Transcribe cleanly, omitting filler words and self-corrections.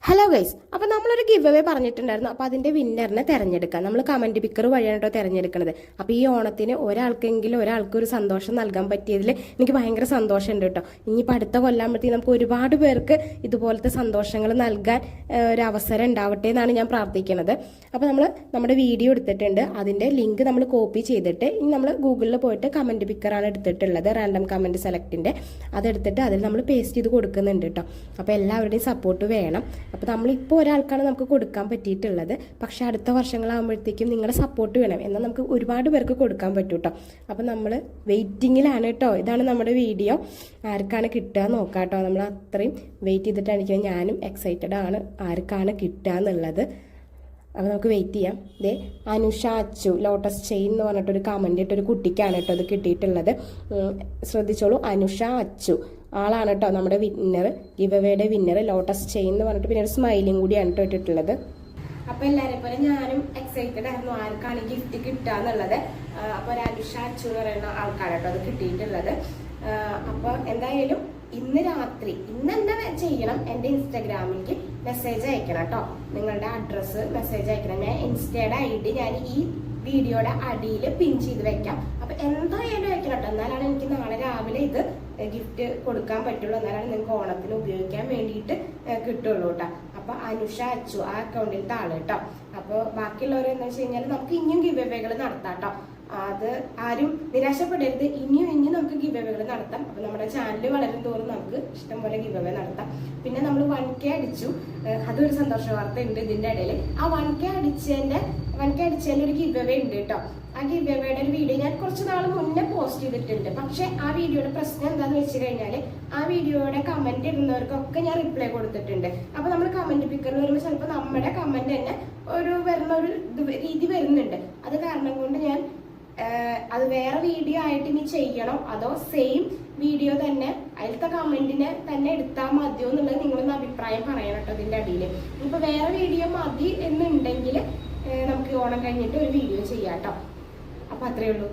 Hello guys, അപ്പോൾ നമ്മളൊരു give away പറഞ്ഞിട്ടുണ്ടായിരുന്നു. അപ്പോൾ അതിൻ്റെ വിന്നറിനെ തിരഞ്ഞെടുക്കാം. നമ്മൾ കമൻറ്റ് പിക്കർ വഴിയാണ് കേട്ടോ തിരഞ്ഞെടുക്കുന്നത്. അപ്പോൾ ഈ ഓണത്തിന് ഒരാൾക്ക് ഒരു സന്തോഷം നൽകാൻ പറ്റിയതിൽ എനിക്ക് ഭയങ്കര സന്തോഷമുണ്ട് കേട്ടോ. ഇനിയിപ്പോൾ അടുത്ത കൊല്ലാകുമ്പോഴത്തേക്ക് നമുക്ക് ഒരുപാട് പേർക്ക് ഇതുപോലത്തെ സന്തോഷങ്ങൾ നൽകാൻ ഒരു അവസരം ഉണ്ടാവട്ടെ എന്നാണ് ഞാൻ പ്രാർത്ഥിക്കുന്നത്. അപ്പോൾ നമ്മൾ നമ്മുടെ വീഡിയോ എടുത്തിട്ടുണ്ട്. അതിൻ്റെ ലിങ്ക് നമ്മൾ കോപ്പി ചെയ്തിട്ട് ഇനി നമ്മൾ ഗൂഗിളിൽ പോയിട്ട് കമൻറ്റ് പിക്കറാണ് എടുത്തിട്ടുള്ളത്, റാൻഡം കമൻറ്റ് സെലക്ടിൻ്റെ. അതെടുത്തിട്ട് അതിൽ നമ്മൾ പേസ്റ്റ് ചെയ്ത് കൊടുക്കുന്നുണ്ട് കേട്ടോ. അപ്പോൾ എല്ലാവരുടെയും സപ്പോർട്ട് വേണം. അപ്പോൾ നമ്മളിപ്പോൾ ഒരാൾക്കാണ് നമുക്ക് കൊടുക്കാൻ പറ്റിയിട്ടുള്ളത്. പക്ഷേ അടുത്ത വർഷങ്ങളാകുമ്പോഴത്തേക്കും നിങ്ങളുടെ സപ്പോർട്ട് വേണം, എന്നാൽ നമുക്ക് ഒരുപാട് പേർക്ക് കൊടുക്കാൻ പറ്റും കേട്ടോ. അപ്പോൾ നമ്മൾ വെയിറ്റിങ്ങിലാണ് കേട്ടോ. ഇതാണ് നമ്മുടെ വീഡിയോ. ആർക്കാണ് കിട്ടുക നോക്കാം കേട്ടോ. നമ്മൾ അത്രയും വെയിറ്റ് ചെയ്തിട്ടാണ് ഇരിക്കുന്നത്. ഞാനും എക്സൈറ്റഡ് ആണ് ആർക്കാണ് കിട്ടുക എന്നുള്ളത്. അപ്പോൾ നമുക്ക് വെയിറ്റ് ചെയ്യാം. ഇതേ അനുഷ അച്ചു ലോട്ടസ് ചെയിൻ എന്ന് പറഞ്ഞിട്ടൊരു കമൻ്റ് ഇട്ടൊരു കുട്ടിക്കാണ് കേട്ടോ അത് കിട്ടിയിട്ടുള്ളത്. ശ്രദ്ധിച്ചോളൂ, അനുഷ അച്ചു ആളാണ് കേട്ടോ നമ്മുടെ വിന്നർ, ഗിവ് അവേയുടെ വിന്നർ. ലോട്ടസ് ചെയിൻ എന്ന് പറഞ്ഞിട്ട് പിന്നെ ഒരു സ്മൈലിംഗ് കൂടിയാണ് കേട്ടോ ഇട്ടിട്ടുള്ളത്. അപ്പോൾ എല്ലാവരെയും പോലെ ഞാനും എക്സൈറ്റഡ് ആയിരുന്നു ആർക്കാണ് ഗിഫ്റ്റ് കിട്ടുക എന്നുള്ളത്. അപ്പോൾ ഒരു അനുഷ അച്ചു എന്ന് പറയുന്ന ആൾക്കാണ് കേട്ടോ അത് കിട്ടിയിട്ടുള്ളത്. അപ്പോൾ എന്തായാലും ഇന്ന് തന്നെ ചെയ്യണം, എൻ്റെ ഇൻസ്റ്റാഗ്രാമിലേക്ക് മെസ്സേജ് അയക്കണം കേട്ടോ. നിങ്ങളുടെ അഡ്രസ്സ് മെസ്സേജ് അയക്കണം. ഞാൻ ഇൻസ്റ്റയുടെ ID ഞാൻ ഈ വീഡിയോയുടെ അടിയിൽ പിൻ ചെയ്ത് വെക്കാം. അപ്പോൾ എന്തായാലും അയക്കണം കേട്ടോ. എന്നാലാണ് എനിക്ക് നാളെ രാവിലെ ഇത് ഗിഫ്റ്റ് കൊടുക്കാൻ പറ്റുള്ളൂ. എന്നാലാണ് നിങ്ങൾക്ക് ഓണത്തിന് ഉപയോഗിക്കാൻ വേണ്ടിയിട്ട് കിട്ടുള്ളൂ കേട്ടോ. അപ്പോൾ അനുഷ അച്ചു ആ അക്കൗണ്ടിലത്തെ ആള് കേട്ടോ. അപ്പോൾ ബാക്കിയുള്ളവർ എന്താ വെച്ച് കഴിഞ്ഞാൽ നമുക്ക് ഇനിയും ഗിവ് അവേകൾ നടത്താം കേട്ടോ. അത് ആരും നിരാശപ്പെടരുത്. ഇനിയും നമുക്ക് ഗിവ് അവേകൾ നടത്താം. അപ്പോൾ നമ്മുടെ ചാനൽ വളരും തോറും നമുക്ക് ഇഷ്ടംപോലെ ഗിവ് അവേ നടത്താം. പിന്നെ നമ്മൾ 1K അടിച്ചു, അതൊരു സന്തോഷ വാർത്ത ഉണ്ട് ഇതിൻ്റെ ഇടയിൽ. ആ 1K അടിച്ചതിൻ്റെ ഒരു ഗിവ് അവേ ഉണ്ട് കേട്ടോ. ആ ഗിവ് അവേയുടെ ഒരു വീഡിയോ ഞാൻ കുറച്ച് നാൾ മുന്നേ പോസ്റ്റ് ചെയ്തിട്ടുണ്ട്. പക്ഷെ ആ വീഡിയോയുടെ പ്രശ്നം എന്താണെന്ന് വെച്ച് കഴിഞ്ഞാൽ ആ വീഡിയോയുടെ കമന്റ് ഇടുന്നവർക്കൊക്കെ ഞാൻ റിപ്ലൈ കൊടുത്തിട്ടുണ്ട്. അപ്പോൾ നമ്മൾ കമന്റ് പിക്കറിൽ വരുമ്പോൾ ചിലപ്പോൾ നമ്മുടെ കമന്റ് തന്നെ വരുന്ന ഒരു രീതി വരുന്നുണ്ട്. അത് കാരണം കൊണ്ട് ഞാൻ അത് വേറെ വീഡിയോ ആയിട്ട് ഇനി ചെയ്യണം, അതോ സെയിം വീഡിയോ തന്നെ അതിലത്തെ കമന്റിനെ തന്നെ എടുത്താൽ മതിയോ എന്നുള്ളത് നിങ്ങളൊന്ന് അഭിപ്രായം പറയണം കേട്ടോ ഇതിൻ്റെ അടിയിൽ. ഇപ്പൊ വേറെ വീഡിയോ മതി എന്നുണ്ടെങ്കിൽ നമുക്ക് ഓണം കഴിഞ്ഞിട്ട് ഒരു വീഡിയോ ചെയ്യാം കേട്ടോ. അപ്പൊ അത്രയേ ഉള്ളൂ.